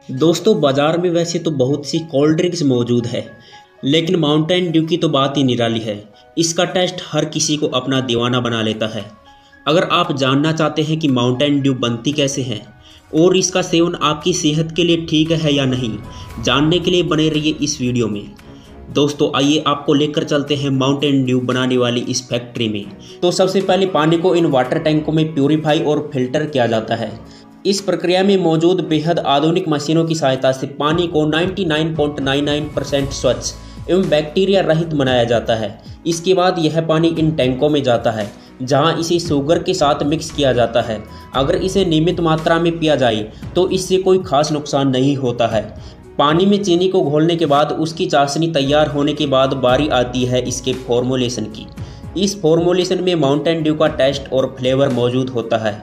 दोस्तों बाज़ार में वैसे तो बहुत सी कोल्ड ड्रिंक्स मौजूद है, लेकिन माउंटेन ड्यू की तो बात ही निराली है। इसका टेस्ट हर किसी को अपना दीवाना बना लेता है। अगर आप जानना चाहते हैं कि माउंटेन ड्यू बनती कैसे है और इसका सेवन आपकी सेहत के लिए ठीक है या नहीं, जानने के लिए बने रहिए इस वीडियो में। दोस्तों आइए आपको लेकर चलते हैं माउंटेन ड्यू बनाने वाली इस फैक्ट्री में। तो सबसे पहले पानी को इन वाटर टैंकों में प्यूरीफाई और फिल्टर किया जाता है। इस प्रक्रिया में मौजूद बेहद आधुनिक मशीनों की सहायता से पानी को 99.99% स्वच्छ एवं बैक्टीरिया रहित बनाया जाता है। इसके बाद यह पानी इन टैंकों में जाता है, जहां इसे शुगर के साथ मिक्स किया जाता है। अगर इसे नियमित मात्रा में पिया जाए तो इससे कोई खास नुकसान नहीं होता है। पानी में चीनी को घोलने के बाद उसकी चाशनी तैयार होने के बाद बारी आती है इसके फॉर्मुलेशन की। इस फॉर्मुलेशन में माउंटेन ड्यू का टेस्ट और फ्लेवर मौजूद होता है,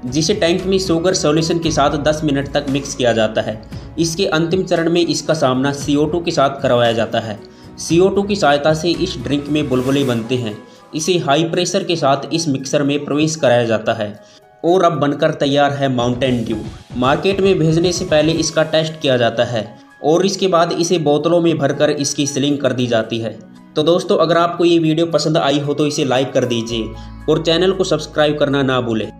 जिसे टैंक में शुगर सॉल्यूशन के साथ 10 मिनट तक मिक्स किया जाता है। इसके अंतिम चरण में इसका सामना CO2 के साथ करवाया जाता है। CO2 की सहायता से इस ड्रिंक में बुलबुले बनते हैं। इसे हाई प्रेशर के साथ इस मिक्सर में प्रवेश कराया जाता है और अब बनकर तैयार है माउंटेन ड्यू। मार्केट में भेजने से पहले इसका टेस्ट किया जाता है और इसके बाद इसे बोतलों में भरकर इसकी सीलिंग कर दी जाती है। तो दोस्तों अगर आपको ये वीडियो पसंद आई हो तो इसे लाइक कर दीजिए और चैनल को सब्सक्राइब करना ना भूलें।